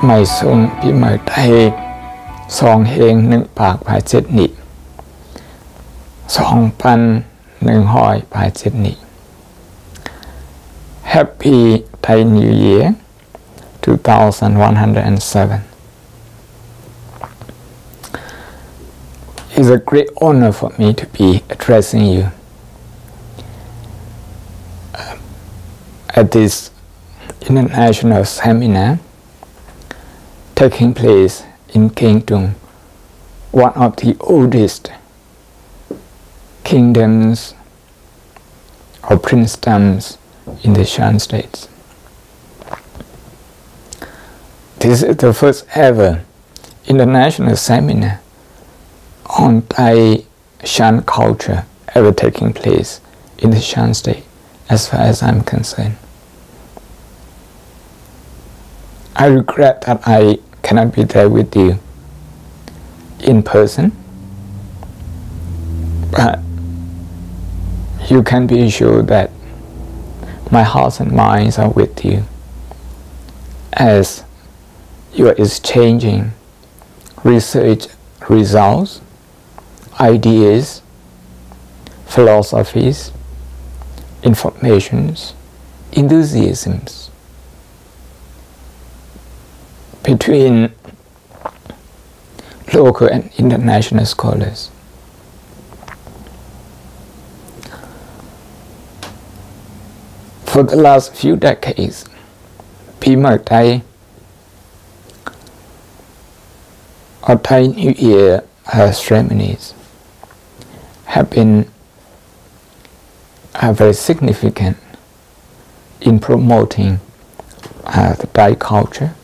ไม่ทรงพิมายไทยซองเฮงหนึ่งปากภายเจ็ดนิ2,100ภายเจ็ดนิ Happy Thai New Year 2107. It's a great honor for me to be addressing you at this international seminar taking place in Kengtung, one of the oldest kingdoms or princedoms in the Shan states. This is the first ever international seminar on Thai Shan culture ever taking place in the Shan state, as far as I'm concerned. I regret that I cannot be there with you in person, but you can be sure that my heart and minds are with you as you are exchanging research results, ideas, philosophies, informations, enthusiasms between local and international scholars. For the last few decades, Pimaitai or Thai New Year ceremonies have been very significant in promoting the Thai culture,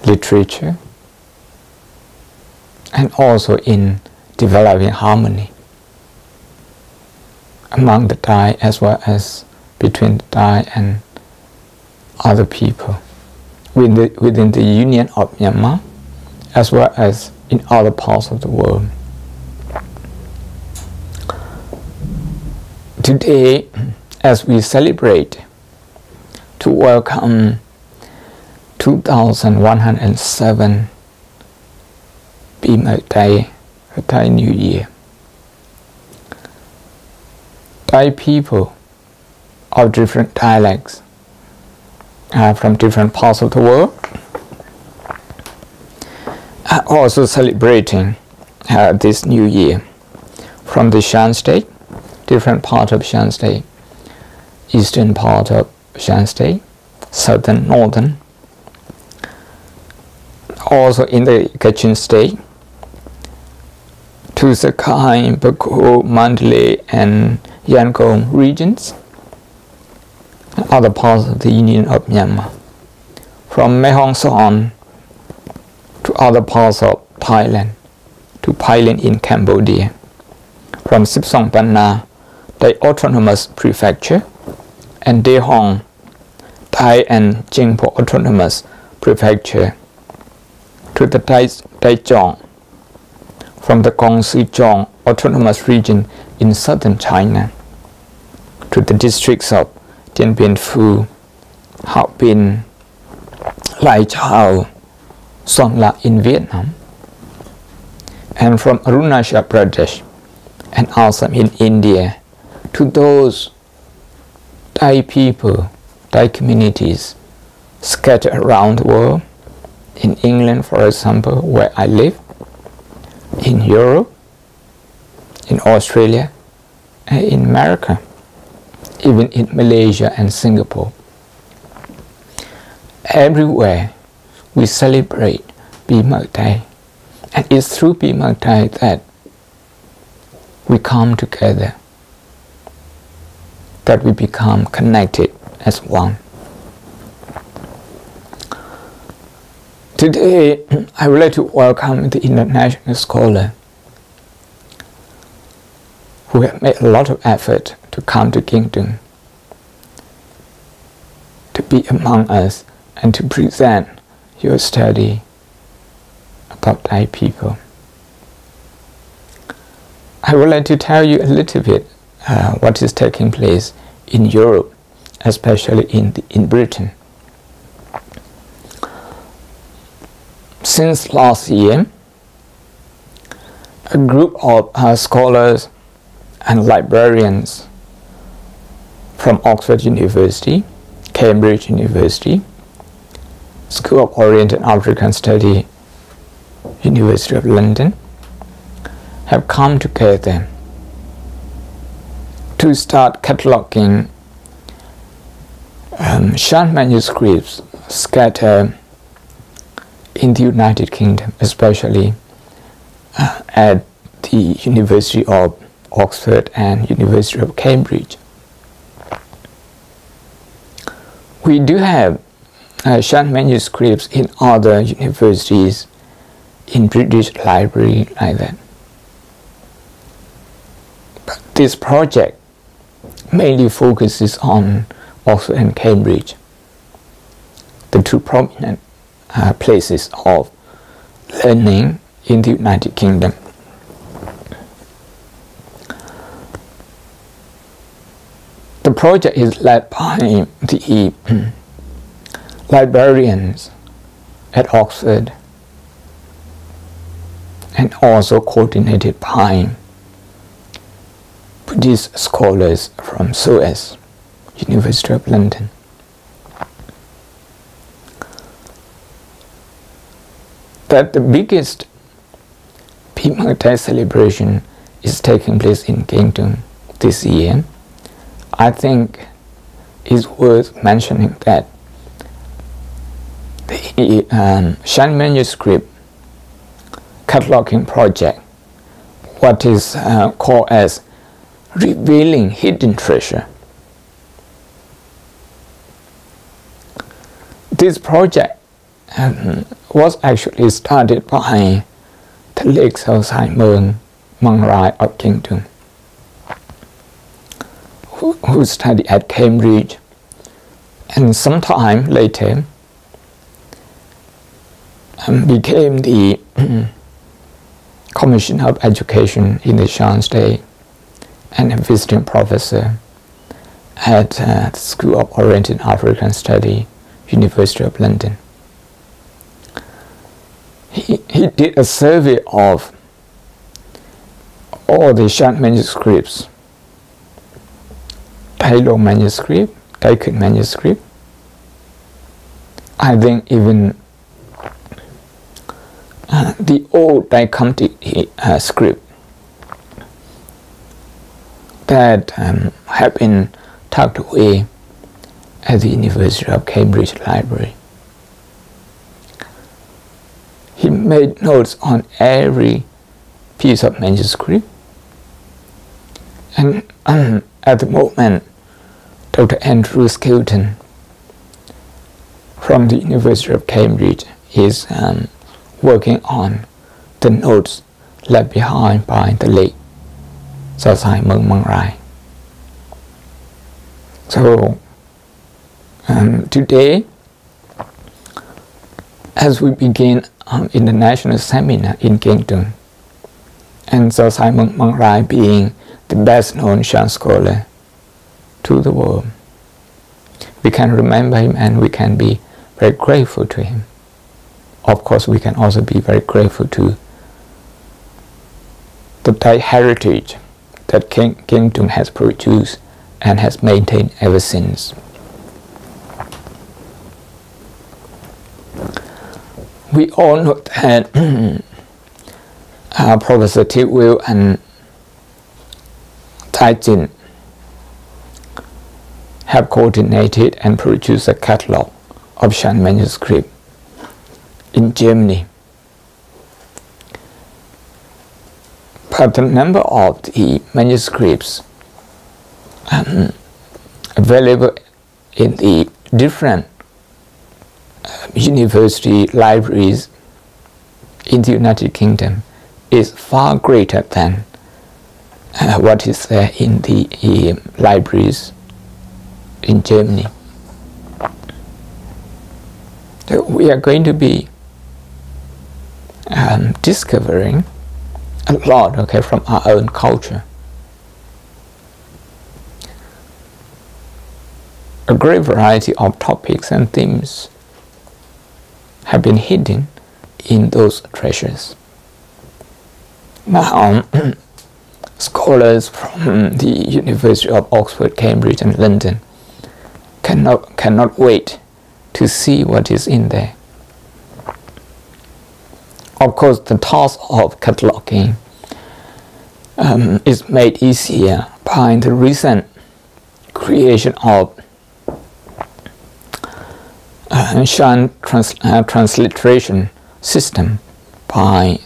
literature, and also in developing harmony among the Thai as well as between the Thai and other people within the Union of Myanmar as well as in other parts of the world. Today, as we celebrate to welcome 2107 Pimaitai, Thai New Year, Thai people of different dialects from different parts of the world are also celebrating this new year from the Shan state, different part of Shan state, eastern part of Shan state, southern, northern, also in the Kachin state, to Saokhu, Baku, Mandalay, and Yangon regions, and other parts of the Union of Myanmar, from Mae Hong Son to other parts of Thailand, to Thailand in Cambodia, from Sipsong Panna, the Autonomous Prefecture, and De Hong, Thai and Jingpo Autonomous Prefecture, to the Taichung, from the Gongsi-Zhong Autonomous Region in southern China, to the districts of Dien Bien Phu, Hao Bin, Lai Chau, Son La in Vietnam, and from Arunachal Pradesh and Assam in India, to those Thai people, Thai communities scattered around the world, in England, for example, where I live, in Europe, in Australia, and in America, even in Malaysia and Singapore. Everywhere we celebrate Pimaitai, and it's through Pimaitai that we come together, that we become connected as one. Today, I would like to welcome the international scholar who have made a lot of effort to come to Kengtung, to be among us and to present your study about Thai people. I would like to tell you a little bit what is taking place in Europe especially in Britain. Since last year, a group of scholars and librarians from Oxford University, Cambridge University, School of Oriental African Study, University of London, have come together to start cataloging Shan manuscripts scattered in the United Kingdom, especially at the University of Oxford and University of Cambridge. We do have Shan manuscripts in other universities, in British Library, like that. But this project mainly focuses on Oxford and Cambridge, the two prominent places of learning in the United Kingdom. The project is led by the librarians at Oxford and also coordinated by Buddhist scholars from SOAS, University of London. That the biggest Pimaitai celebration is taking place in Kengtung this year, I think is worth mentioning that the Shan manuscript cataloging project, what is called as revealing hidden treasure. This project was actually started by the late Saokhu of Kengtung, who studied at Cambridge, and sometime later became the Commissioner of Education in the Shan State and a visiting professor at the School of Oriental African Study, University of London. He did a survey of all the Shan manuscripts, Tai Long manuscript, Tai Khun manuscript. I think even the old Tai Kham script that have been tucked away at the University of Cambridge Library. He made notes on every piece of manuscript, and at the moment, Dr. Andrew Skilton from the University of Cambridge is working on the notes left behind by the late Saokhu. So today, as we begin international seminar in Kengtung, and Saokhu being the best known Shan scholar to the world, we can remember him and we can be very grateful to him. Of course, we can also be very grateful to the Thai heritage that Kengtung has produced and has maintained ever since. We all know that Professor Tidwell and Tai Jin have coordinated and produced a catalog of Shan manuscript in Germany. But the number of the manuscripts available in the different university libraries in the United Kingdom is far greater than what is there in the libraries in Germany. So we are going to be discovering a lot, okay, from our own culture. A great variety of topics and themes have been hidden in those treasures. Now, scholars from the University of Oxford, Cambridge and London cannot wait to see what is in there. Of course, the task of cataloging is made easier by the recent creation of Shan transliteration system by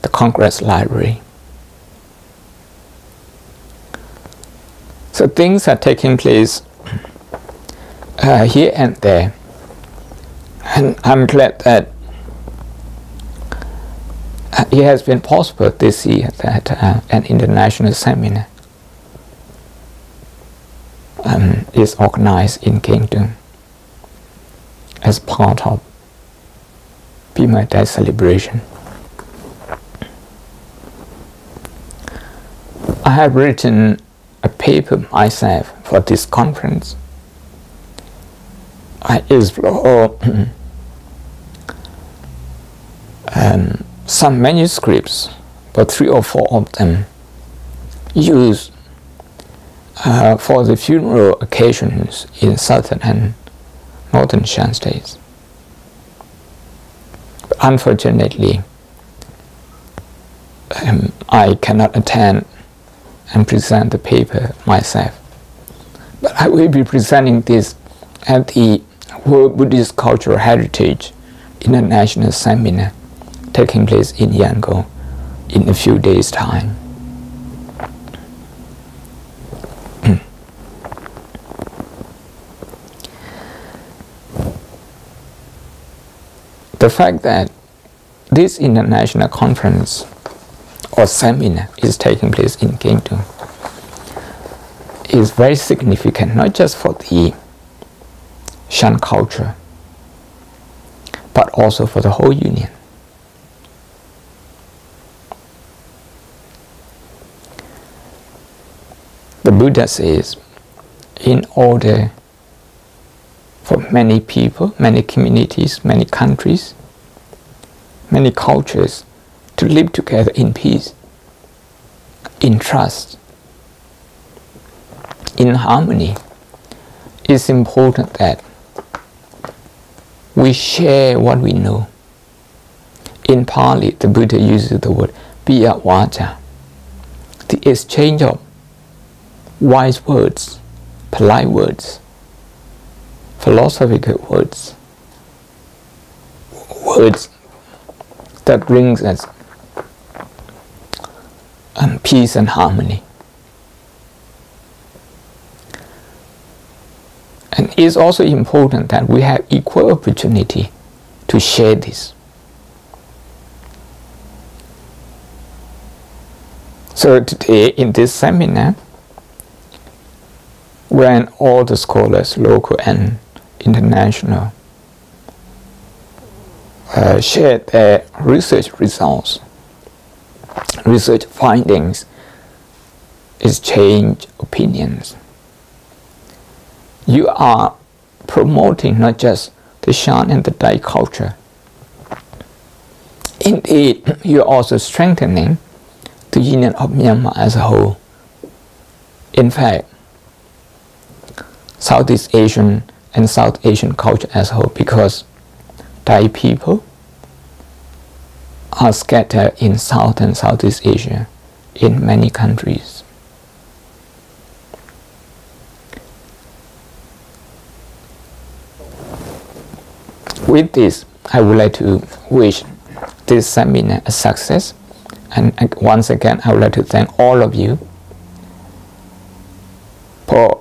the Congress Library. So things are taking place here and there, and I'm glad that it has been possible this year that an international seminar is organized in Kengtung as part of Pimaitai celebration. I have written a paper myself for this conference. I explore some manuscripts, but 3 or 4 of them used for the funeral occasions in southern and northern Shan states. But unfortunately, I cannot attend and present the paper myself. But I will be presenting this at the World Buddhist Cultural Heritage International Seminar taking place in Yangon in a few days' time. The fact that this international conference or seminar is taking place in Kengtung is very significant, not just for the Shan culture, but also for the whole union. The Buddha says, in order for many people, many communities, many countries, many cultures to live together in peace, in trust, in harmony, it's important that we share what we know. In Pali, the Buddha uses the word piya vaca, the exchange of wise words, polite words, philosophical words, words that brings us peace and harmony. And it's also important that we have equal opportunity to share this. So today in this seminar, when all the scholars, local and international, share their research results, research findings, exchange opinions, you are promoting not just the Shan and the Dai culture. Indeed, you are also strengthening the union of Myanmar as a whole. In fact, Southeast Asian and South Asian culture as a whole, because Thai people are scattered in South and Southeast Asia in many countries. With this, I would like to wish this seminar a success, and once again I would like to thank all of you for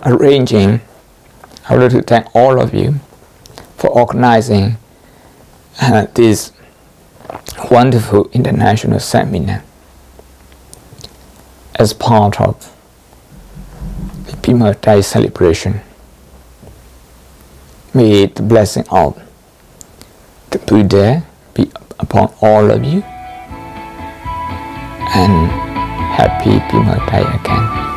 arranging. I would like to thank all of you for organizing this wonderful international seminar as part of the Pimaitai celebration. May the blessing of the Buddha be upon all of you, and happy Pimaitai again.